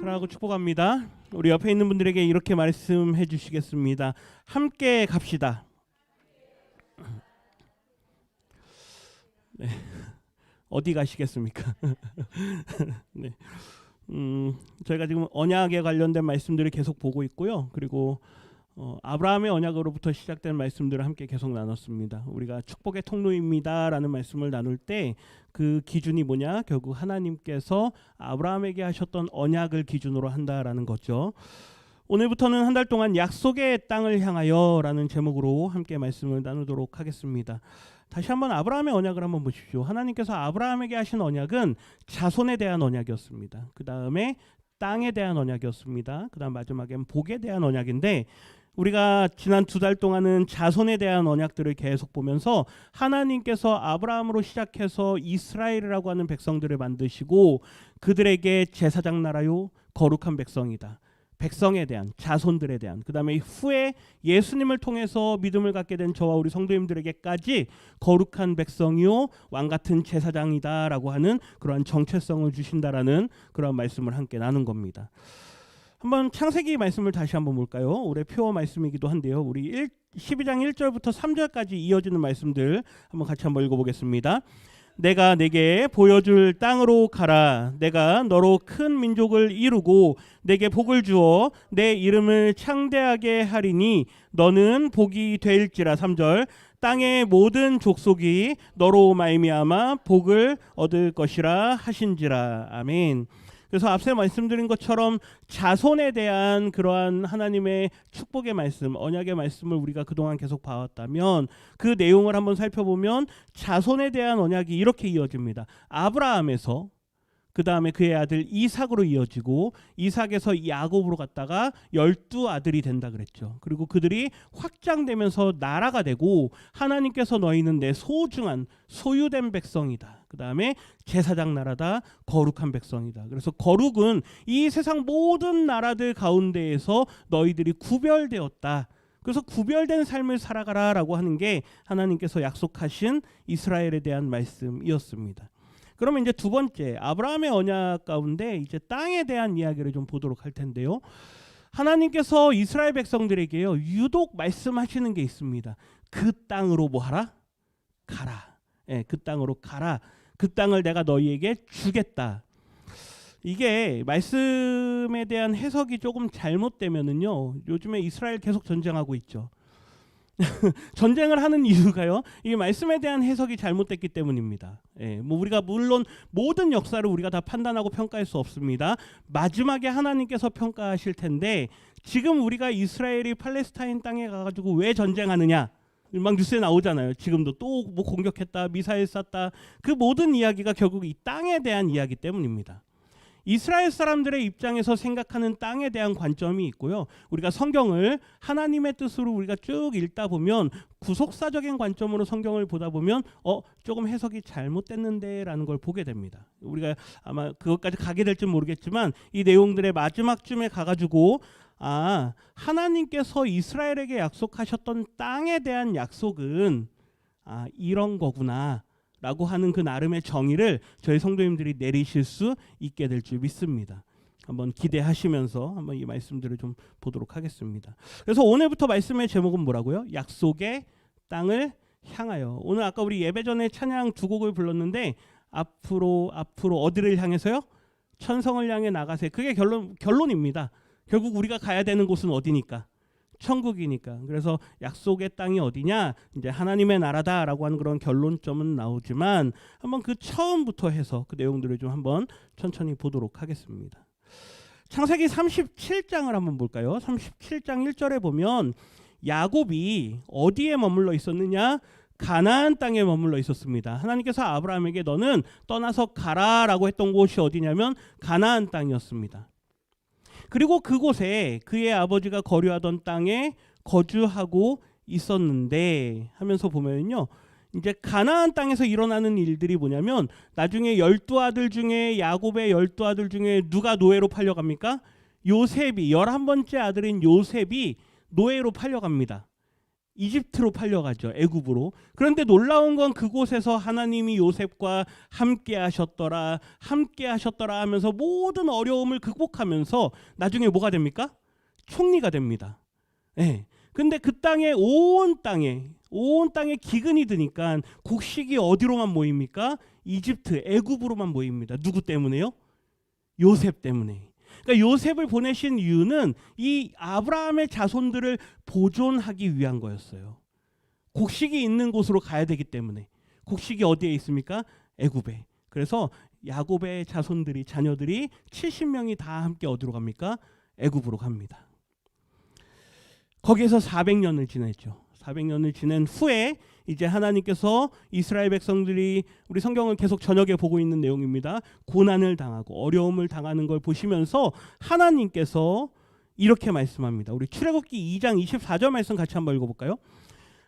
사랑하고 축복합니다. 우리 옆에 있는 분들에게 이렇게 말씀해 주시겠습니다. 함께 갑시다. 네. 어디 가시겠습니까? 네. 저희가 지금 언약에 관련된 말씀들을 계속 보고 있고요. 그리고 아브라함의 언약으로부터 시작된 말씀들을 함께 계속 나눴습니다. 우리가 축복의 통로입니다라는 말씀을 나눌 때 그 기준이 뭐냐? 결국 하나님께서 아브라함에게 하셨던 언약을 기준으로 한다라는 거죠. 오늘부터는 한 달 동안 약속의 땅을 향하여라는 제목으로 함께 말씀을 나누도록 하겠습니다. 다시 한번 아브라함의 언약을 한번 보십시오. 하나님께서 아브라함에게 하신 언약은 자손에 대한 언약이었습니다. 그 다음에 땅에 대한 언약이었습니다. 그 다음 마지막엔 복에 대한 언약인데, 우리가 지난 2달 동안은 자손에 대한 언약들을 계속 보면서 하나님께서 아브라함으로 시작해서 이스라엘이라고 하는 백성들을 만드시고 그들에게 제사장 나라요 거룩한 백성이다, 백성에 대한, 자손들에 대한, 그 다음에 후에 예수님을 통해서 믿음을 갖게 된 저와 우리 성도님들에게까지 거룩한 백성이요 왕같은 제사장이다라고 하는 그러한 정체성을 주신다라는 그러한 말씀을 함께 나눈 겁니다. 한번 창세기 말씀을 다시 한번 볼까요? 올해 표어 말씀이기도 한데요. 우리 12장 1절부터 3절까지 이어지는 말씀들 한번 같이 한번 읽어보겠습니다. 내가 내게 보여줄 땅으로 가라. 내가 너로 큰 민족을 이루고 내게 복을 주어 내 이름을 창대하게 하리니 너는 복이 될지라. 3절 땅의 모든 족속이 너로 말미암아 복을 얻을 것이라 하신지라. 아멘. 그래서 앞서 말씀드린 것처럼 자손에 대한 그러한 하나님의 축복의 말씀, 언약의 말씀을 우리가 그동안 계속 봐왔다면 그 내용을 한번 살펴보면 자손에 대한 언약이 이렇게 이어집니다. 아브라함에서 그 다음에 그의 아들 이삭으로 이어지고 이삭에서 야곱으로 갔다가 12아들이 된다 그랬죠. 그리고 그들이 확장되면서 나라가 되고 하나님께서 너희는 내 소중한 소유된 백성이다. 그 다음에 제사장 나라다, 거룩한 백성이다. 그래서 거룩은 이 세상 모든 나라들 가운데에서 너희들이 구별되었다. 그래서 구별된 삶을 살아가라라고 하는 게 하나님께서 약속하신 이스라엘에 대한 말씀이었습니다. 그러면 이제 두 번째, 아브라함의 언약 가운데 이제 땅에 대한 이야기를 좀 보도록 할 텐데요. 하나님께서 이스라엘 백성들에게요 유독 말씀하시는 게 있습니다. 그 땅으로 뭐 하라? 가라. 예, 그 땅으로 가라. 그 땅을 내가 너희에게 주겠다. 이게 말씀에 대한 해석이 조금 잘못되면은요, 요즘에 이스라엘 계속 전쟁하고 있죠. 전쟁을 하는 이유가요, 이 말씀에 대한 해석이 잘못됐기 때문입니다. 예, 뭐 우리가 물론 모든 역사를 우리가 다 판단하고 평가할 수 없습니다. 마지막에 하나님께서 평가하실 텐데, 지금 우리가 이스라엘이 팔레스타인 땅에 가가지고 왜 전쟁하느냐, 막 뉴스에 나오잖아요. 지금도 또 뭐 공격했다, 미사일 쐈다, 그 모든 이야기가 결국 이 땅에 대한 이야기 때문입니다. 이스라엘 사람들의 입장에서 생각하는 땅에 대한 관점이 있고요. 우리가 성경을 하나님의 뜻으로 우리가 쭉 읽다 보면 구속사적인 관점으로 성경을 보다 보면 조금 해석이 잘못됐는데 라는 걸 보게 됩니다. 우리가 아마 그것까지 가게 될지 모르겠지만 이 내용들의 마지막쯤에 가가지고 하나님께서 이스라엘에게 약속하셨던 땅에 대한 약속은 이런 거구나 라고 하는 그 나름의 정의를 저희 성도님들이 내리실 수 있게 될 줄 믿습니다. 한번 기대하시면서 한번 이 말씀들을 좀 보도록 하겠습니다. 그래서 오늘부터 말씀의 제목은 뭐라고요? 약속의 땅을 향하여. 오늘 아까 우리 예배 전에 찬양 두 곡을 불렀는데 앞으로 어디를 향해서요? 천성을 향해 나가세. 그게 결론입니다. 결국 우리가 가야 되는 곳은 어디니까? 천국이니까. 그래서 약속의 땅이 어디냐? 이제 하나님의 나라다라고 하는 그런 결론점은 나오지만 한번 그 처음부터 해서 그 내용들을 좀 한번 천천히 보도록 하겠습니다. 창세기 37장을 한번 볼까요? 37장 1절에 보면 야곱이 어디에 머물러 있었느냐? 가나안 땅에 머물러 있었습니다. 하나님께서 아브라함에게 너는 떠나서 가라라고 했던 곳이 어디냐면 가나안 땅이었습니다. 그리고 그곳에 그의 아버지가 거류하던 땅에 거주하고 있었는데 하면서 보면요, 이제 가나안 땅에서 일어나는 일들이 뭐냐면 나중에 12아들 중에 야곱의 12아들 중에 누가 노예로 팔려갑니까? 요셉이, 11번째 아들인 요셉이 노예로 팔려갑니다. 이집트로 팔려가죠. 애굽으로. 그런데 놀라운 건 그곳에서 하나님이 요셉과 함께 하셨더라 하면서 모든 어려움을 극복하면서 나중에 뭐가 됩니까? 총리가 됩니다. 네. 근데 그 땅에 온 땅에 기근이 드니까 곡식이 어디로만 모입니까? 이집트, 애굽으로만 모입니다. 누구 때문에요? 요셉 때문에. 그러니까 요셉을 보내신 이유는 이 아브라함의 자손들을 보존하기 위한 거였어요. 곡식이 있는 곳으로 가야 되기 때문에. 곡식이 어디에 있습니까? 애굽에. 그래서 야곱의 자녀들이 70명이 다 함께 어디로 갑니까? 애굽으로 갑니다. 거기에서 400년을 지냈죠. 400년을 지낸 후에 이제 하나님께서 이스라엘 백성들이, 우리 성경을 계속 저녁에 보고 있는 내용입니다. 고난을 당하고 어려움을 당하는 걸 보시면서 하나님께서 이렇게 말씀합니다. 우리 출애굽기 2장 24절 말씀 같이 한번 읽어볼까요?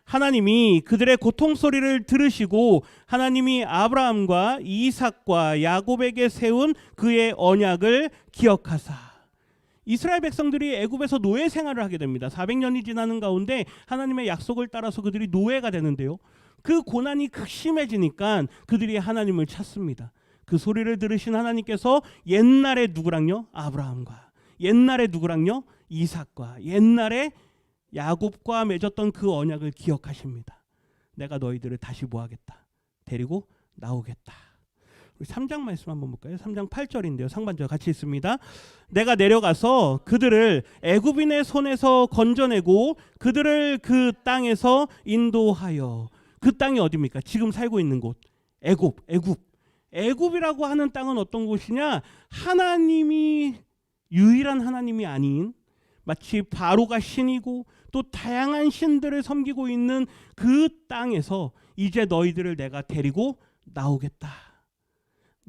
하나님이 그들의 고통 소리를 들으시고 하나님이 아브라함과 이삭과 야곱에게 세운 그의 언약을 기억하사. 이스라엘 백성들이 애굽에서 노예 생활을 하게 됩니다. 400년이 지나는 가운데 하나님의 약속을 따라서 그들이 노예가 되는데요. 그 고난이 극심해지니까 그들이 하나님을 찾습니다. 그 소리를 들으신 하나님께서 옛날에 누구랑요? 아브라함과, 옛날에 누구랑요? 이삭과, 옛날에 야곱과 맺었던 그 언약을 기억하십니다. 내가 너희들을 다시 뭐하겠다? 데리고 나오겠다. 우리 3장 말씀 한번 볼까요? 3장 8절인데요. 상반절 같이 있습니다. 내가 내려가서 그들을 애굽인의 손에서 건져내고 그들을 그 땅에서 인도하여. 그 땅이 어디입니까? 지금 살고 있는 곳. 애굽이라고 하는 땅은 어떤 곳이냐? 하나님이 유일한 하나님이 아닌, 마치 바로가 신이고 또 다양한 신들을 섬기고 있는 그 땅에서 이제 너희들을 내가 데리고 나오겠다.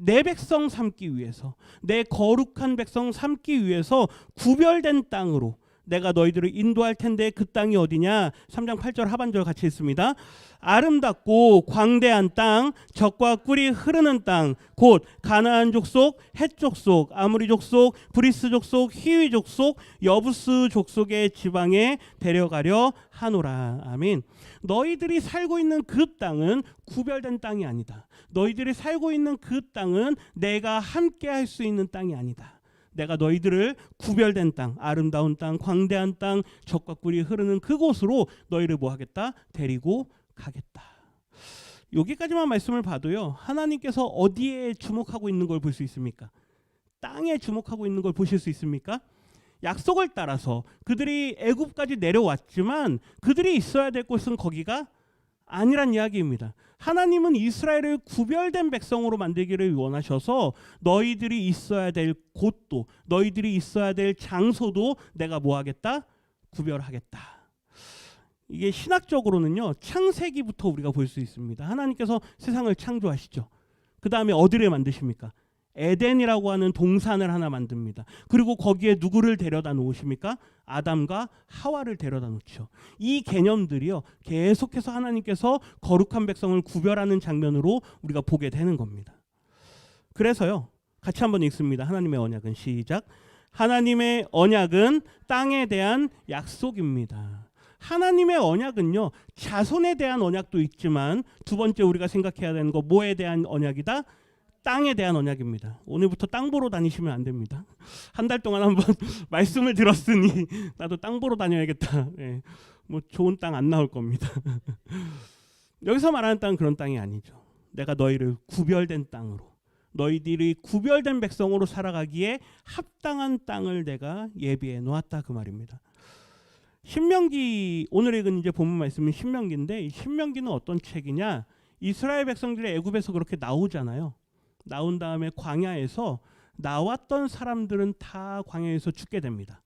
내 백성 삼기 위해서, 내 거룩한 백성 삼기 위해서 구별된 땅으로 내가 너희들을 인도할 텐데 그 땅이 어디냐? 3장 8절 하반절 같이 있습니다. 아름답고 광대한 땅, 젖과 꿀이 흐르는 땅, 곧 가나안 족속, 헷 족속, 아모리 족속, 브리스 족속, 히위 족속, 여부스 족속의 지방에 데려가려 하노라. 아멘. 너희들이 살고 있는 그 땅은 구별된 땅이 아니다. 너희들이 살고 있는 그 땅은 내가 함께 할 수 있는 땅이 아니다. 내가 너희들을 구별된 땅, 아름다운 땅, 광대한 땅, 젖과 꿀이 흐르는 그곳으로 너희를 뭐 하겠다? 데리고 가겠다. 여기까지만 말씀을 봐도요, 하나님께서 어디에 주목하고 있는 걸 볼 수 있습니까? 땅에 주목하고 있는 걸 보실 수 있습니까? 약속을 따라서 그들이 애굽까지 내려왔지만 그들이 있어야 될 곳은 거기가 아니란 이야기입니다. 하나님은 이스라엘을 구별된 백성으로 만들기를 원하셔서 너희들이 있어야 될 곳도, 너희들이 있어야 될 장소도 내가 뭐 하겠다? 구별하겠다. 이게 신학적으로는요, 창세기부터 우리가 볼 수 있습니다. 하나님께서 세상을 창조하시죠. 그 다음에 어디를 만드십니까? 에덴이라고 하는 동산을 하나 만듭니다. 그리고 거기에 누구를 데려다 놓으십니까? 아담과 하와를 데려다 놓죠. 이 개념들이요, 계속해서 하나님께서 거룩한 백성을 구별하는 장면으로 우리가 보게 되는 겁니다. 그래서요, 같이 한번 읽습니다. 하나님의 언약은, 시작. 하나님의 언약은 땅에 대한 약속입니다. 하나님의 언약은요, 자손에 대한 언약도 있지만 두 번째 우리가 생각해야 되는 거, 뭐에 대한 언약이다? 땅에 대한 언약입니다. 오늘부터 땅 보러 다니시면 안 됩니다. 한 달 동안 한번 말씀을 들었으니 나도 땅 보러 다녀야겠다. 네. 뭐 좋은 땅 안 나올 겁니다. 여기서 말하는 땅은 그런 땅이 아니죠. 내가 너희를 구별된 땅으로, 너희들이 구별된 백성으로 살아가기에 합당한 땅을 내가 예비해 놓았다, 그 말입니다. 신명기, 오늘 읽은 이제 본문 말씀은 신명기인데, 이 신명기는 어떤 책이냐? 이스라엘 백성들이 애굽에서 그렇게 나오잖아요. 나온 다음에 광야에서 나왔던 사람들은 다 광야에서 죽게 됩니다.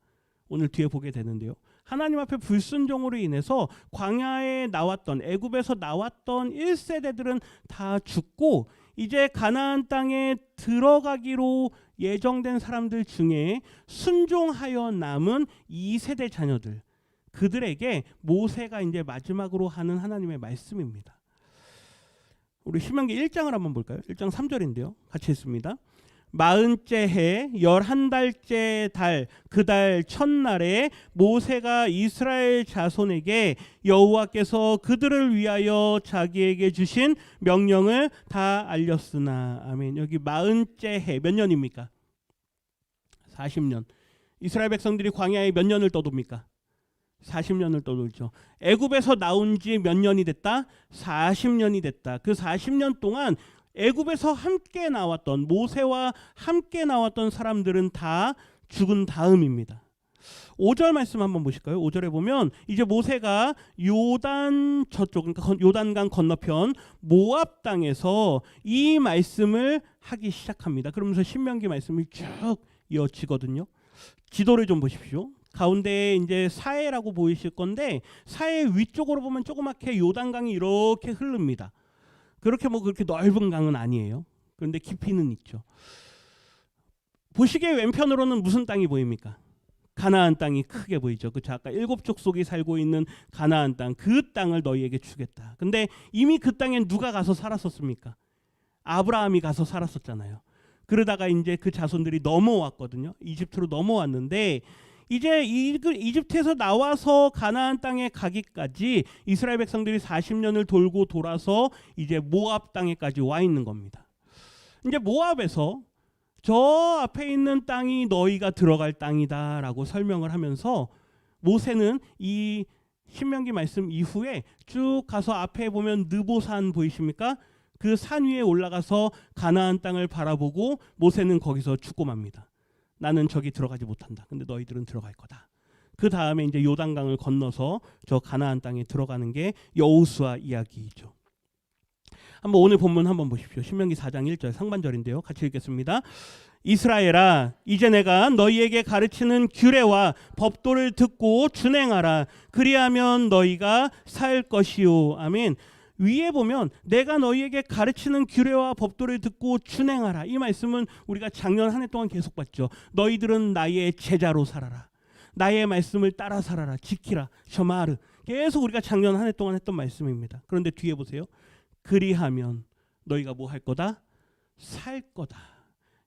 오늘 뒤에 보게 되는데요. 하나님 앞에 불순종으로 인해서 광야에 나왔던, 애굽에서 나왔던 1세대들은 다 죽고 이제 가나안 땅에 들어가기로 예정된 사람들 중에 순종하여 남은 2세대 자녀들, 그들에게 모세가 이제 마지막으로 하는 하나님의 말씀입니다. 우리 신명기 1장을 한번 볼까요? 1장 3절인데요. 같이 읽습니다. 40째 해 11달째 달 그 달 첫날에 모세가 이스라엘 자손에게 여호와께서 그들을 위하여 자기에게 주신 명령을 다 알렸으나. 아멘. 여기 40째 해 몇 년입니까? 40년. 이스라엘 백성들이 광야에 몇 년을 떠돕니까? 40년을 떠돌죠. 애굽에서 나온 지 몇 년이 됐다? 40년이 됐다. 그 40년 동안 애굽에서 함께 나왔던, 모세와 함께 나왔던 사람들은 다 죽은 다음입니다. 5절 말씀 한번 보실까요? 5절에 보면 이제 모세가 요단 저쪽, 그러니까 요단강 건너편 모압 땅에서 이 말씀을 하기 시작합니다. 그러면서 신명기 말씀이 쭉 이어지거든요. 지도를 좀 보십시오. 가운데에 이제 사해라고 보이실 건데, 사해 위쪽으로 보면 조그맣게 요단강이 이렇게 흐릅니다. 그렇게 그렇게 넓은 강은 아니에요. 그런데 깊이는 있죠. 보시기에 왼편으로는 무슨 땅이 보입니까? 가나안 땅이 크게 보이죠. 그렇죠? 아까 7 족속이 살고 있는 가나안 땅, 그 땅을 너희에게 주겠다. 근데 이미 그 땅에 누가 가서 살았었습니까? 아브라함이 가서 살았었잖아요. 그러다가 이제 그 자손들이 넘어왔거든요. 이집트로 넘어왔는데, 이제 이집트에서 나와서 가나안 땅에 가기까지 이스라엘 백성들이 40년을 돌고 돌아서 이제 모압 땅에까지 와 있는 겁니다. 이제 모압에서 저 앞에 있는 땅이 너희가 들어갈 땅이다라고 설명을 하면서, 모세는 이 신명기 말씀 이후에 쭉 가서 앞에 보면 느보산 보이십니까? 그 산 위에 올라가서 가나안 땅을 바라보고 모세는 거기서 죽고 맙니다. 나는 저기 들어가지 못한다. 근데 너희들은 들어갈 거다. 그 다음에 이제 요단강을 건너서 저 가나안 땅에 들어가는 게 여호수아 이야기이죠. 한번 오늘 본문 한번 보십시오. 신명기 4장 1절 상반절인데요. 같이 읽겠습니다. 이스라엘아, 이제 내가 너희에게 가르치는 규례와 법도를 듣고 준행하라. 그리하면 너희가 살 것이요. 아멘. 위에 보면 내가 너희에게 가르치는 규례와 법도를 듣고 준행하라. 이 말씀은 우리가 작년 한 해 동안 계속 봤죠. 너희들은 나의 제자로 살아라. 나의 말씀을 따라 살아라. 지키라. 셔마르. 계속 우리가 작년 한 해 동안 했던 말씀입니다. 그런데 뒤에 보세요. 그리하면 너희가 뭐 할 거다? 살 거다.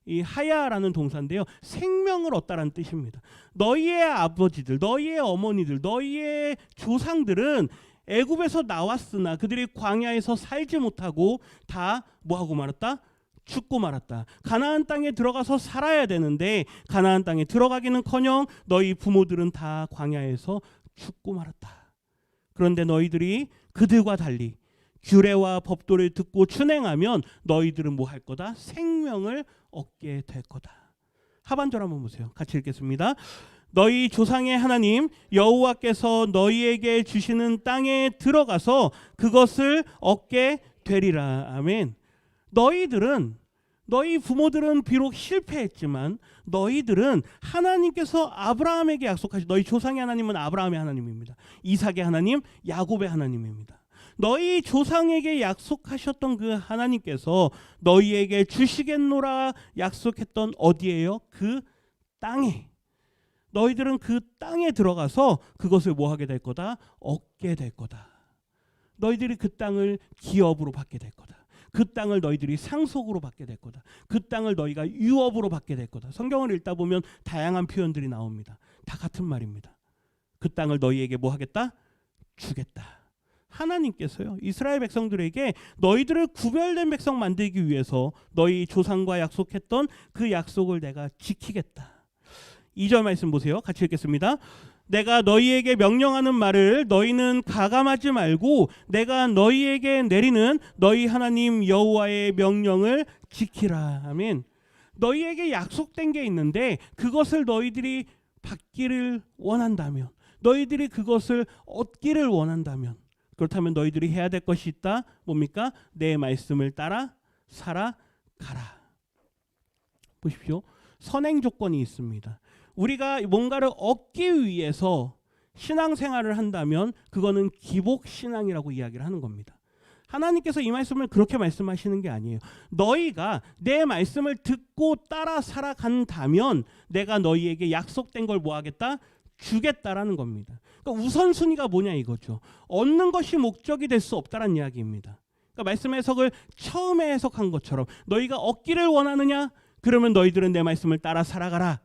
이 하야라는 동사인데요. 생명을 얻다라는 뜻입니다. 너희의 아버지들, 너희의 어머니들, 너희의 조상들은 애굽에서 나왔으나 그들이 광야에서 살지 못하고 다 뭐하고 말았다? 죽고 말았다. 가나안 땅에 들어가서 살아야 되는데 가나안 땅에 들어가기는커녕 너희 부모들은 다 광야에서 죽고 말았다. 그런데 너희들이 그들과 달리 규례와 법도를 듣고 준행하면 너희들은 뭐 할 거다? 생명을 얻게 될 거다. 하반절 한번 보세요. 같이 읽겠습니다. 너희 조상의 하나님 여호와께서 너희에게 주시는 땅에 들어가서 그것을 얻게 되리라. 아멘. 너희 부모들은 비록 실패했지만 너희들은 하나님께서 아브라함에게 약속하신, 너희 조상의 하나님은 아브라함의 하나님입니다. 이삭의 하나님, 야곱의 하나님입니다. 너희 조상에게 약속하셨던 그 하나님께서 너희에게 주시겠노라 약속했던 어디예요? 그 땅에. 너희들은 그 땅에 들어가서 그것을 뭐 하게 될 거다? 얻게 될 거다. 너희들이 그 땅을 기업으로 받게 될 거다. 그 땅을 너희들이 상속으로 받게 될 거다. 그 땅을 너희가 유업으로 받게 될 거다. 성경을 읽다 보면 다양한 표현들이 나옵니다. 다 같은 말입니다. 그 땅을 너희에게 뭐 하겠다? 주겠다. 하나님께서요, 이스라엘 백성들에게 너희들을 구별된 백성 만들기 위해서 너희 조상과 약속했던 그 약속을 내가 지키겠다. 2절 말씀 보세요. 같이 읽겠습니다. 내가 너희에게 명령하는 말을 너희는 가감하지 말고 내가 너희에게 내리는 너희 하나님 여호와의 명령을 지키라. 아멘. 너희에게 약속된 게 있는데 그것을 너희들이 받기를 원한다면, 너희들이 그것을 얻기를 원한다면, 그렇다면 너희들이 해야 될 것이 있다. 뭡니까? 내 말씀을 따라 살아가라. 보십시오. 선행 조건이 있습니다. 우리가 뭔가를 얻기 위해서 신앙생활을 한다면 그거는 기복신앙이라고 이야기를 하는 겁니다. 하나님께서 이 말씀을 그렇게 말씀하시는 게 아니에요. 너희가 내 말씀을 듣고 따라 살아간다면 내가 너희에게 약속된 걸 뭐 하겠다? 주겠다라는 겁니다. 그러니까 우선순위가 뭐냐 이거죠. 얻는 것이 목적이 될 수 없다라는 이야기입니다. 그러니까 말씀 해석을 처음에 해석한 것처럼 너희가 얻기를 원하느냐? 그러면 너희들은 내 말씀을 따라 살아가라.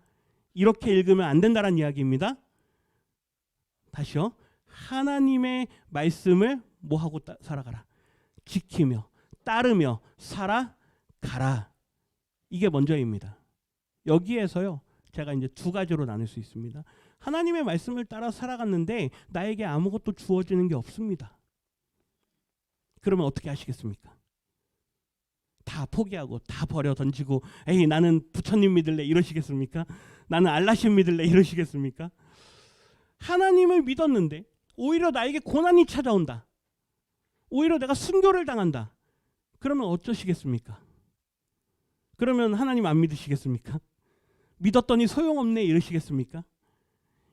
이렇게 읽으면 안 된다는 이야기입니다. 다시요. 하나님의 말씀을 뭐하고 살아가라. 지키며 따르며 살아가라. 이게 먼저입니다. 여기에서요. 제가 이제 두 가지로 나눌 수 있습니다. 하나님의 말씀을 따라 살아갔는데 나에게 아무것도 주어지는 게 없습니다. 그러면 어떻게 하시겠습니까? 다 포기하고 다 버려 던지고 에이 나는 부처님 믿을래 이러시겠습니까? 나는 알라신 믿을래 이러시겠습니까? 하나님을 믿었는데 오히려 나에게 고난이 찾아온다. 오히려 내가 순교를 당한다. 그러면 어쩌시겠습니까? 그러면 하나님 안 믿으시겠습니까? 믿었더니 소용없네 이러시겠습니까?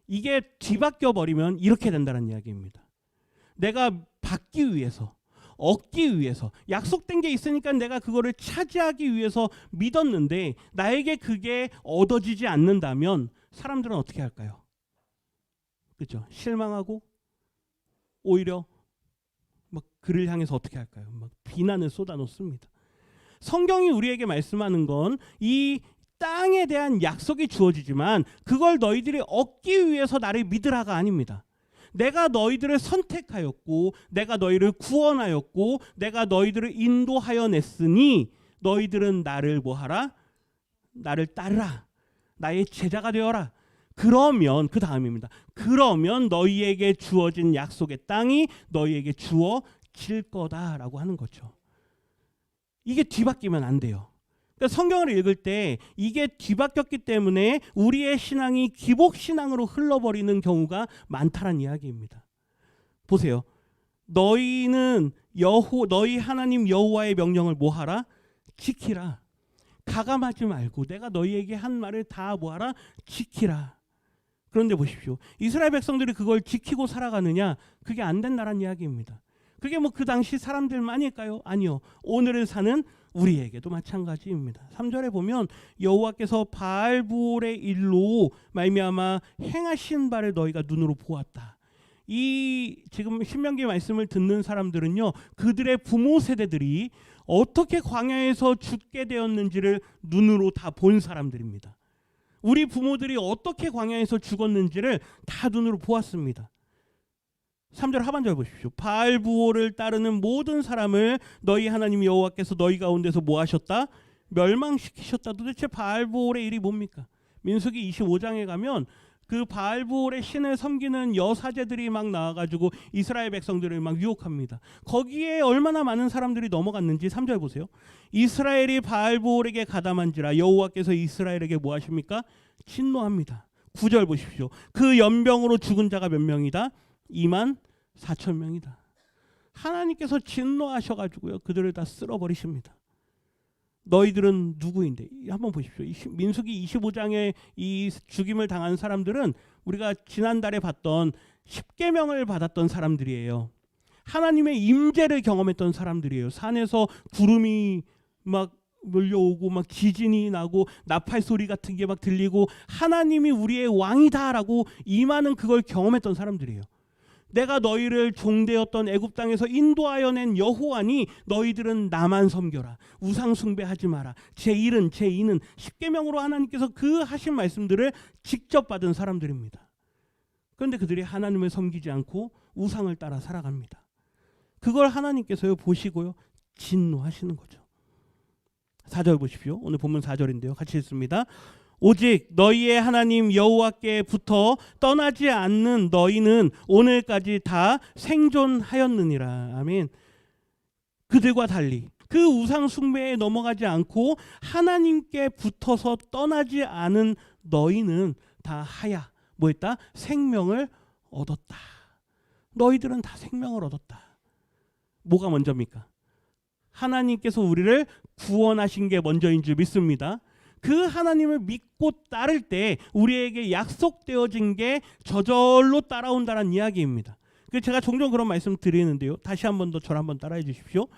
이게 뒤바뀌어 버리면 이렇게 된다는 이야기입니다. 내가 받기 위해서, 얻기 위해서, 약속된 게 있으니까 내가 그거를 차지하기 위해서 믿었는데 나에게 그게 얻어지지 않는다면 사람들은 어떻게 할까요? 그렇죠? 실망하고 오히려 막 그를 향해서 어떻게 할까요? 막 비난을 쏟아놓습니다. 성경이 우리에게 말씀하는 건 이 땅에 대한 약속이 주어지지만 그걸 너희들이 얻기 위해서 나를 믿으라가 아닙니다. 내가 너희들을 선택하였고 내가 너희를 구원하였고 내가 너희들을 인도하여 냈으니 너희들은 나를 뭐하라? 나를 따르라. 나의 제자가 되어라. 그러면 그 다음입니다. 그러면 너희에게 주어진 약속의 땅이 너희에게 주어질 거다라고 하는 거죠. 이게 뒤바뀌면 안 돼요. 그러니까 성경을 읽을 때 이게 뒤바뀌었기 때문에 우리의 신앙이 기복신앙으로 흘러버리는 경우가 많다는 이야기입니다. 보세요. 너희는 너희 하나님 여호와의 명령을 뭐하라? 지키라. 가감하지 말고 내가 너희에게 한 말을 다 뭐하라? 지키라. 그런데 보십시오. 이스라엘 백성들이 그걸 지키고 살아가느냐? 그게 안 된다는 이야기입니다. 그게 뭐 그 당시 사람들만일까요? 아니요. 오늘을 사는 우리에게도 마찬가지입니다. 3절에 보면 여호와께서 바알부올의 일로 말미암아 행하신 바를 너희가 눈으로 보았다. 이 지금 신명기 말씀을 듣는 사람들은요. 그들의 부모 세대들이 어떻게 광야에서 죽게 되었는지를 눈으로 다 본 사람들입니다. 우리 부모들이 어떻게 광야에서 죽었는지를 다 눈으로 보았습니다. 3절 하반절 보십시오. 바알부올을 따르는 모든 사람을 너희 하나님 여호와께서 너희 가운데서 뭐 하셨다? 멸망시키셨다. 도대체 바알부올의 일이 뭡니까? 민수기 25장에 가면 그 바알부올의 신을 섬기는 여사제들이 막 나와가지고 이스라엘 백성들을 막 유혹합니다. 거기에 얼마나 많은 사람들이 넘어갔는지 3절 보세요. 이스라엘이 바알부올에게 가담한지라 여호와께서 이스라엘에게 뭐 하십니까? 진노합니다. 9절 보십시오. 그 연병으로 죽은 자가 몇 명이다? 24,000명이다. 하나님께서 진노하셔가지고요 그들을 다 쓸어버리십니다. 너희들은 누구인데? 한번 보십시오. 민수기 25장에 이 죽임을 당한 사람들은 우리가 지난달에 봤던 10계명을 받았던 사람들이에요. 하나님의 임재를 경험했던 사람들이에요. 산에서 구름이 막 몰려오고 막 지진이 나고 나팔 소리 같은 게 막 들리고 하나님이 우리의 왕이다라고 임하는 그걸 경험했던 사람들이에요. 내가 너희를 종되었던 애굽 땅에서 인도하여 낸 여호와니 너희들은 나만 섬겨라. 우상 숭배하지 마라. 제1은 제2는 10계명으로 하나님께서 그 하신 말씀들을 직접 받은 사람들입니다. 그런데 그들이 하나님을 섬기지 않고 우상을 따라 살아갑니다. 그걸 하나님께서요 보시고요 진노하시는 거죠. 4절 보십시오. 오늘 본문 4절인데요. 같이 읽습니다. 오직 너희의 하나님 여호와께부터 떠나지 않는 너희는 오늘까지 다 생존하였느니라. 아멘. 그들과 달리 그 우상 숭배에 넘어가지 않고 하나님께 붙어서 떠나지 않은 너희는 다 하야 뭐했다? 생명을 얻었다. 너희들은 다 생명을 얻었다. 뭐가 먼저입니까? 하나님께서 우리를 구원하신 게 먼저인 줄 믿습니다. 그 하나님을 믿고 따를 때 우리에게 약속되어진 게 저절로 따라온다는 이야기입니다. 제가 종종 그런 말씀 드리는데요. 다시 한 번 더 저를 한번 따라해 주십시오.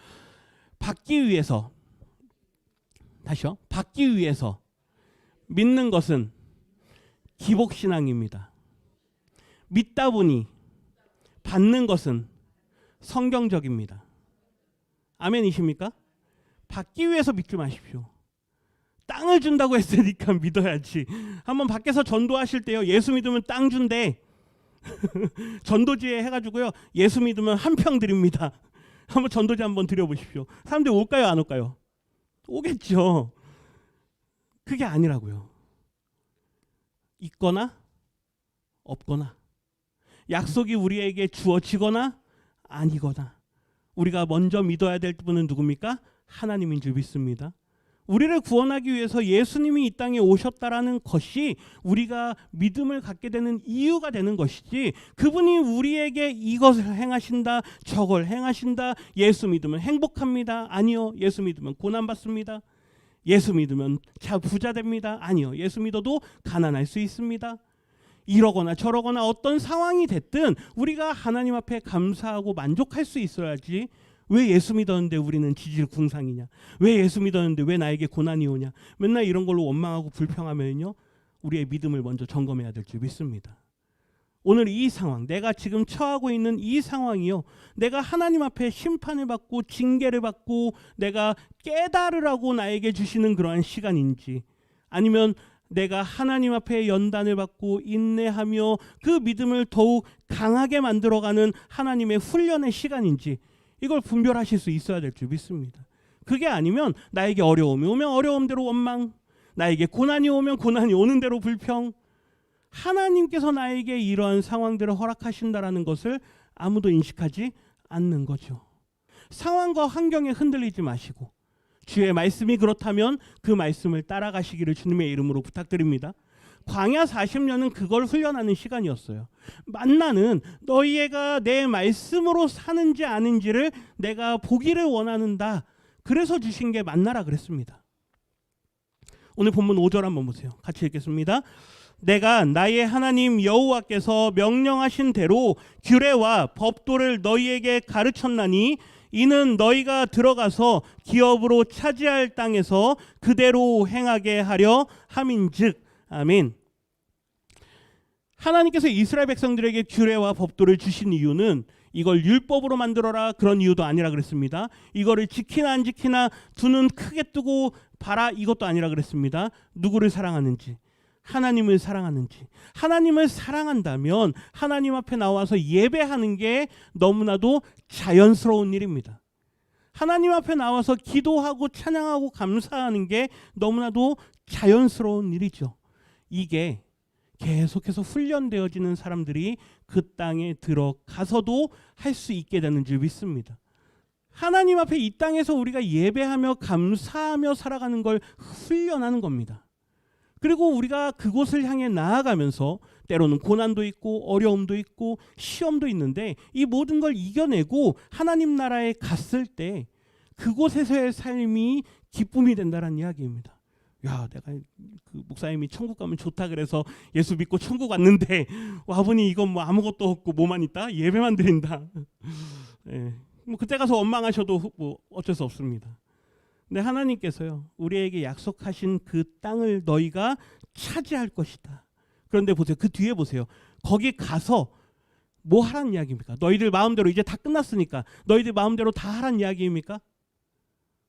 받기 위해서 다시요. 받기 위해서 믿는 것은 기복신앙입니다. 믿다 보니 받는 것은 성경적입니다. 아멘이십니까? 받기 위해서 믿지 마십시오. 땅을 준다고 했으니까 믿어야지. 한번 밖에서 전도하실 때요, 예수 믿으면 땅 준대. 전도지에 해가지고요, 예수 믿으면 한 평 드립니다. 한번 전도지 한번 드려보십시오. 사람들이 올까요, 안 올까요? 오겠죠. 그게 아니라고요. 있거나 없거나, 약속이 우리에게 주어지거나 아니거나, 우리가 먼저 믿어야 될 분은 누굽니까? 하나님인 줄 믿습니다. 우리를 구원하기 위해서 예수님이 이 땅에 오셨다라는 것이 우리가 믿음을 갖게 되는 이유가 되는 것이지, 그분이 우리에게 이것을 행하신다, 저걸 행하신다, 예수 믿으면 행복합니다, 아니요. 예수 믿으면 고난받습니다, 예수 믿으면 부자 됩니다, 아니요. 예수 믿어도 가난할 수 있습니다. 이러거나 저러거나 어떤 상황이 됐든 우리가 하나님 앞에 감사하고 만족할 수 있어야지. 왜 예수 믿었는데 우리는 지질궁상이냐, 왜 예수 믿었는데 왜 나에게 고난이 오냐, 맨날 이런 걸로 원망하고 불평하면요, 우리의 믿음을 먼저 점검해야 될 줄 믿습니다. 오늘 이 상황, 내가 지금 처하고 있는 이 상황이요, 내가 하나님 앞에 심판을 받고 징계를 받고 내가 깨달으라고 나에게 주시는 그러한 시간인지, 아니면 내가 하나님 앞에 연단을 받고 인내하며 그 믿음을 더욱 강하게 만들어가는 하나님의 훈련의 시간인지, 이걸 분별하실 수 있어야 될 줄 믿습니다. 그게 아니면 나에게 어려움이 오면 어려움대로 원망, 나에게 고난이 오면 고난이 오는 대로 불평, 하나님께서 나에게 이러한 상황들을 허락하신다라는 것을 아무도 인식하지 않는 거죠. 상황과 환경에 흔들리지 마시고 주의 말씀이 그렇다면 그 말씀을 따라가시기를 주님의 이름으로 부탁드립니다. 광야 40년은 그걸 훈련하는 시간이었어요. 만나는 너희가 내 말씀으로 사는지 아닌지를 내가 보기를 원하는다. 그래서 주신 게 만나라 그랬습니다. 오늘 본문 5절 한번 보세요. 같이 읽겠습니다. 내가 나의 하나님 여호와께서 명령하신 대로 규례와 법도를 너희에게 가르쳤나니 이는 너희가 들어가서 기업으로 차지할 땅에서 그대로 행하게 하려 함인즉. 아멘. 하나님께서 이스라엘 백성들에게 규례와 법도를 주신 이유는 이걸 율법으로 만들어라 그런 이유도 아니라 그랬습니다. 이거를 지키나 안 지키나 두 눈 크게 뜨고 봐라 이것도 아니라 그랬습니다. 누구를 사랑하는지, 하나님을 사랑하는지. 하나님을 사랑한다면 하나님 앞에 나와서 예배하는 게 너무나도 자연스러운 일입니다. 하나님 앞에 나와서 기도하고 찬양하고 감사하는 게 너무나도 자연스러운 일이죠. 이게 계속해서 훈련되어지는 사람들이 그 땅에 들어가서도 할 수 있게 되는 줄 믿습니다. 하나님 앞에 이 땅에서 우리가 예배하며 감사하며 살아가는 걸 훈련하는 겁니다. 그리고 우리가 그곳을 향해 나아가면서 때로는 고난도 있고 어려움도 있고 시험도 있는데 이 모든 걸 이겨내고 하나님 나라에 갔을 때 그곳에서의 삶이 기쁨이 된다는 이야기입니다. 야, 내가 그 목사님이 천국 가면 좋다 그래서 예수 믿고 천국 왔는데 와보니 이건 뭐 아무것도 없고 뭐만 있다? 예배만 드린다. 네. 뭐 그때 가서 원망하셔도 뭐 어쩔 수 없습니다. 근데 하나님께서요, 우리에게 약속하신 그 땅을 너희가 차지할 것이다. 그런데 보세요, 그 뒤에 보세요. 거기 가서 뭐 하라는 이야기입니까? 너희들 마음대로 이제 다 끝났으니까 너희들 마음대로 다 하라는 이야기입니까?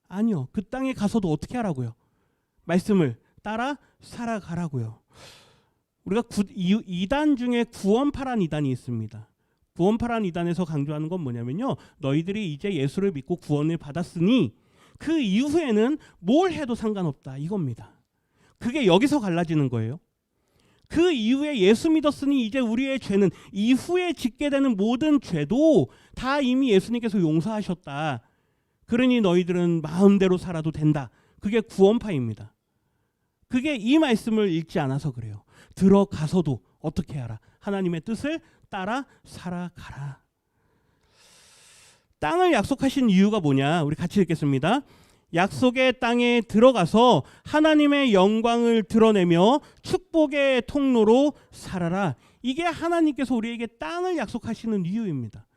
아니요. 그 땅에 가서도 어떻게 하라고요? 말씀을 따라 살아가라고요. 우리가 2단 중에 구원파란 2단이 있습니다. 구원파란 2단에서 강조하는 건 뭐냐면요, 너희들이 이제 예수를 믿고 구원을 받았으니 그 이후에는 뭘 해도 상관없다 이겁니다. 그게 여기서 갈라지는 거예요. 그 이후에 예수 믿었으니 이제 우리의 죄는 이후에 짓게 되는 모든 죄도 다 이미 예수님께서 용서하셨다. 그러니 너희들은 마음대로 살아도 된다. 그게 구원파입니다. 그게 이 말씀을 읽지 않아서 그래요. 들어가서도 어떻게 하라? 하나님의 뜻을 따라 살아가라. 땅을 약속하신 이유가 뭐냐? 우리 같이 읽겠습니다. 약속의 땅에 들어가서 하나님의 영광을 드러내며 축복의 통로로 살아라. 이게 하나님께서 우리에게 땅을 약속하시는 이유입니다.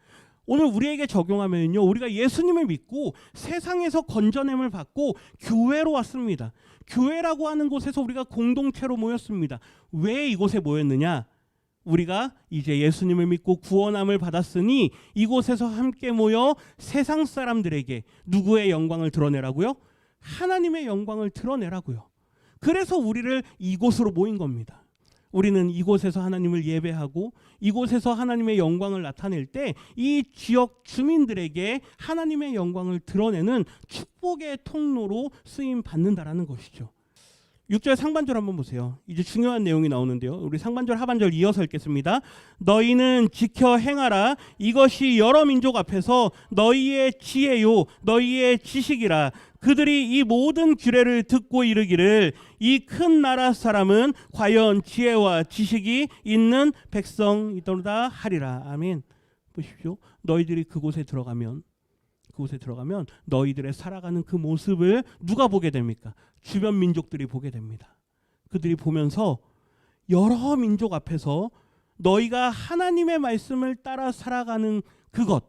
오늘 우리에게 적용하면요, 우리가 예수님을 믿고 세상에서 건져냄을 받고 교회로 왔습니다. 교회라고 하는 곳에서 우리가 공동체로 모였습니다. 왜 이곳에 모였느냐? 우리가 이제 예수님을 믿고 구원함을 받았으니 이곳에서 함께 모여 세상 사람들에게 누구의 영광을 드러내라고요? 하나님의 영광을 드러내라고요. 그래서 우리를 이곳으로 모인 겁니다. 우리는 이곳에서 하나님을 예배하고 이곳에서 하나님의 영광을 나타낼 때 이 지역 주민들에게 하나님의 영광을 드러내는 축복의 통로로 쓰임 받는다라는 것이죠. 6절 상반절 한번 보세요. 이제 중요한 내용이 나오는데요. 우리 상반절 하반절 이어서 읽겠습니다. 너희는 지켜 행하라. 이것이 여러 민족 앞에서 너희의 지혜요 너희의 지식이라. 그들이 이 모든 규례를 듣고 이르기를 이 큰 나라 사람은 과연 지혜와 지식이 있는 백성이더라 하리라. 아멘. 보십시오. 너희들이 그곳에 들어가면 너희들의 살아가는 그 모습을 누가 보게 됩니까? 주변 민족들이 보게 됩니다. 그들이 보면서 여러 민족 앞에서 너희가 하나님의 말씀을 따라 살아가는 그것,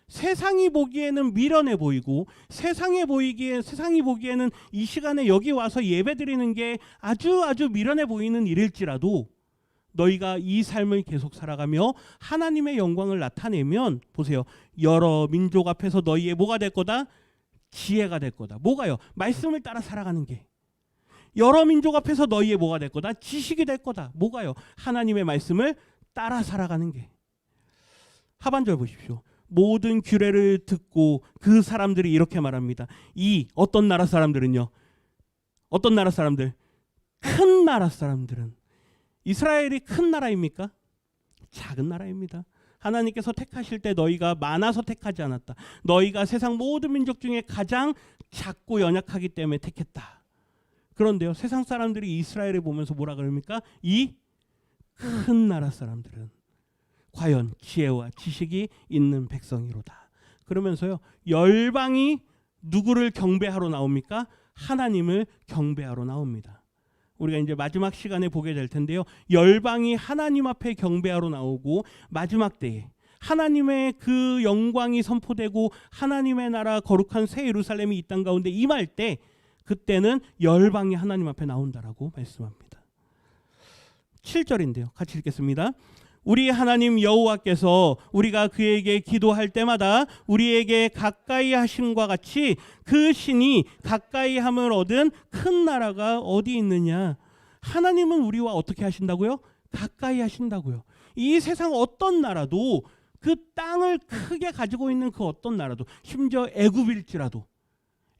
세상이 보기에는 미련해 보이고 세상이 보기에는 이 시간에 여기 와서 예배드리는 게 아주 미련해 보이는 일일지라도 너희가 이 삶을 계속 살아가며 하나님의 영광을 나타내면 보세요. 여러 민족 앞에서 너희의 뭐가 될 거다? 지혜가 될 거다. 뭐가요? 말씀을 따라 살아가는 게. 여러 민족 앞에서 너희의 뭐가 될 거다? 지식이 될 거다. 뭐가요? 하나님의 말씀을 따라 살아가는 게. 하반절 보십시오. 모든 규례를 듣고 그 사람들이 이렇게 말합니다. 이 어떤 나라 사람들은요? 어떤 나라 사람들? 큰 나라 사람들은 이스라엘이 큰 나라입니까? 작은 나라입니다. 하나님께서 택하실 때 너희가 많아서 택하지 않았다. 너희가 세상 모든 민족 중에 가장 작고 연약하기 때문에 택했다. 그런데요, 세상 사람들이 이스라엘을 보면서 뭐라 그럽니까? 이 큰 나라 사람들은 과연 지혜와 지식이 있는 백성이로다. 그러면서요, 열방이 누구를 경배하러 나옵니까? 하나님을 경배하러 나옵니다. 우리가 이제 마지막 시간에 보게 될 텐데요. 열방이 하나님 앞에 경배하러 나오고 마지막 때에 하나님의 그 영광이 선포되고 하나님의 나라 거룩한 새 예루살렘이 이 땅 가운데 임할 때 그때는 열방이 하나님 앞에 나온다라고 말씀합니다. 7절인데요. 같이 읽겠습니다. 우리 하나님 여호와께서 우리가 그에게 기도할 때마다 우리에게 가까이 하심과 같이 그 신이 가까이 함을 얻은 큰 나라가 어디 있느냐. 하나님은 우리와 어떻게 하신다고요? 가까이 하신다고요. 이 세상 어떤 나라도 그 땅을 크게 가지고 있는 그 어떤 나라도 심지어 애굽일지라도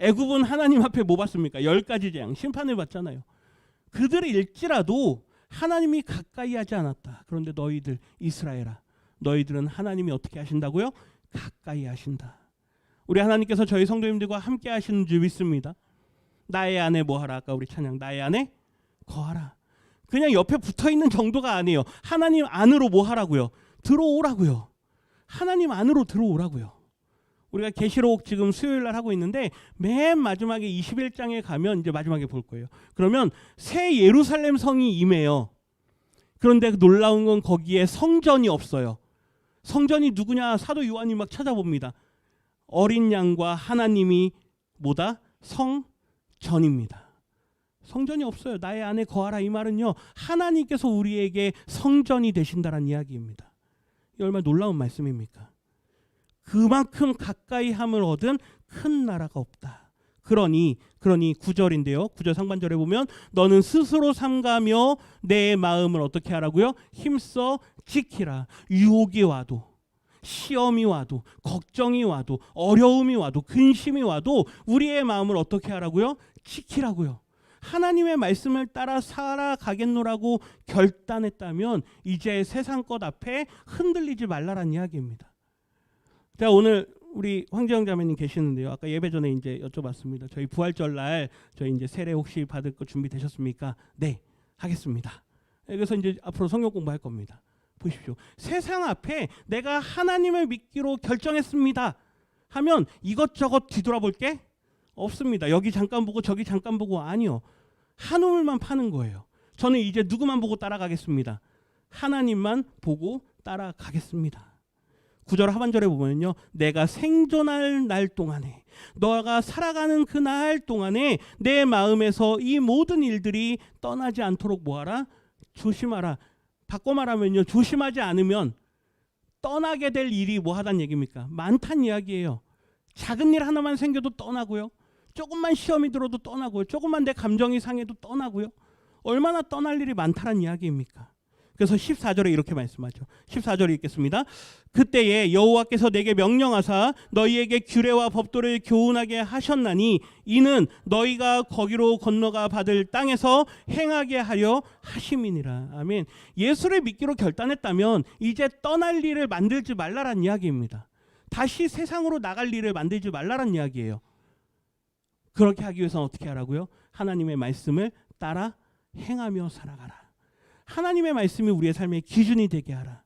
애굽은 하나님 앞에 뭐 받습니까? 10가지 재앙 심판을 받잖아요. 그들일지라도 하나님이 가까이 하지 않았다. 그런데 너희들 이스라엘아, 너희들은 하나님이 어떻게 하신다고요? 가까이 하신다. 우리 하나님께서 저희 성도님들과 함께 하시는 줄 믿습니다. 나의 안에 뭐하라? 아까 우리 찬양 나의 안에 거하라. 그냥 옆에 붙어있는 정도가 아니에요. 하나님 안으로 뭐하라고요? 들어오라고요. 하나님 안으로 들어오라고요. 우리가 계시록 지금 수요일 날 하고 있는데 맨 마지막에 21장에 가면 이제 마지막에 볼 거예요. 그러면 새 예루살렘 성이 임해요. 그런데 놀라운 건 거기에 성전이 없어요. 성전이 누구냐? 사도 요한이 막 찾아봅니다. 어린 양과 하나님이 뭐다? 성전입니다. 성전이 없어요. 나의 안에 거하라. 이 말은요, 하나님께서 우리에게 성전이 되신다는 이야기입니다. 이 얼마나 놀라운 말씀입니까? 그만큼 가까이 함을 얻은 큰 나라가 없다. 그러니 9절인데요. 9절 상반절에 보면 너는 스스로 삼가며 내 마음을 어떻게 하라고요? 힘써 지키라. 유혹이 와도 시험이 와도 걱정이 와도 어려움이 와도 근심이 와도 우리의 마음을 어떻게 하라고요? 지키라고요. 하나님의 말씀을 따라 살아가겠노라고 결단했다면 이제 세상 것 앞에 흔들리지 말라란 이야기입니다. 자, 오늘 우리 황재영 자매님 계시는데요. 아까 예배 전에 이제 여쭤봤습니다. 저희 부활절 날 저희 이제 세례 혹시 받을 거 준비되셨습니까? 네, 하겠습니다. 그래서 이제 앞으로 성경 공부할 겁니다. 보십시오. 세상 앞에 내가 하나님을 믿기로 결정했습니다 하면 이것저것 뒤돌아볼 게 없습니다. 여기 잠깐 보고 저기 잠깐 보고 아니요. 한 우물만 파는 거예요. 저는 이제 누구만 보고 따라가겠습니다. 하나님만 보고 따라가겠습니다. 9절 하반절에 보면요. 내가 생존할 날 동안에 너가 살아가는 그 날 동안에 내 마음에서 이 모든 일들이 떠나지 않도록 뭐하라? 조심하라. 바꿔 말하면요. 조심하지 않으면 떠나게 될 일이 뭐하단 얘기입니까? 많단 이야기예요. 작은 일 하나만 생겨도 떠나고요. 조금만 시험이 들어도 떠나고요. 조금만 내 감정이 상해도 떠나고요. 얼마나 떠날 일이 많다는 이야기입니까? 그래서 14절에 이렇게 말씀하죠. 14절에 읽겠습니다. 그때에 여호와께서 내게 명령하사 너희에게 규례와 법도를 교훈하게 하셨나니 이는 너희가 거기로 건너가 받을 땅에서 행하게 하려 하심이니라. 아멘. 예수를 믿기로 결단했다면 이제 떠날 일을 만들지 말라란 이야기입니다. 다시 세상으로 나갈 일을 만들지 말라란 이야기예요. 그렇게 하기 위해서는 어떻게 하라고요? 하나님의 말씀을 따라 행하며 살아가라. 하나님의 말씀이 우리의 삶의 기준이 되게 하라.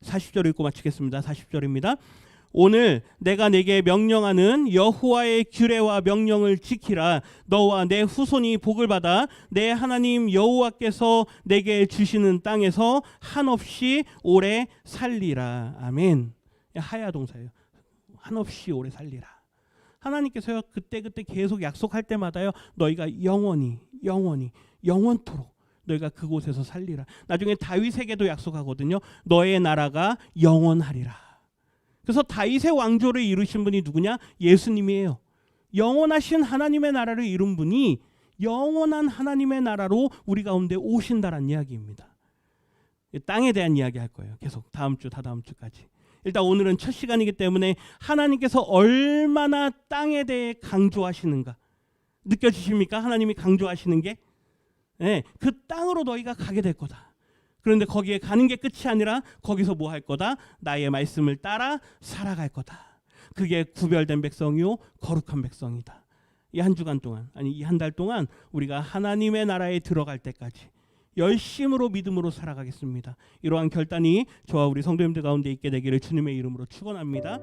40절 읽고 마치겠습니다. 40절입니다. 오늘 내가 내게 명령하는 여호와의 규례와 명령을 지키라. 너와 내 후손이 복을 받아 내 하나님 여호와께서 내게 주시는 땅에서 한없이 오래 살리라. 아멘. 하야 동사예요. 한없이 오래 살리라. 하나님께서요 그때그때 계속 약속할 때마다요 너희가 영원토록 너희가 그곳에서 살리라. 나중에 다윗에게도 약속하거든요. 너의 나라가 영원하리라. 그래서 다윗의 왕조를 이루신 분이 누구냐? 예수님이에요. 영원하신 하나님의 나라를 이룬 분이 영원한 하나님의 나라로 우리 가운데 오신다란 이야기입니다. 땅에 대한 이야기 할 거예요. 계속 다음 주, 다다음 주까지. 일단 오늘은 첫 시간이기 때문에 하나님께서 얼마나 땅에 대해 강조하시는가 느껴지십니까? 하나님이 강조하시는 게 네, 그 땅으로 너희가 가게 될 거다. 그런데 거기에 가는 게 끝이 아니라 거기서 뭐 할 거다? 나의 말씀을 따라 살아갈 거다. 그게 구별된 백성이요 거룩한 백성이다. 이 한 주간 동안 아니 이 한 달 동안 우리가 하나님의 나라에 들어갈 때까지 열심으로 믿음으로 살아가겠습니다. 이러한 결단이 저와 우리 성도님들 가운데 있게 되기를 주님의 이름으로 축원합니다.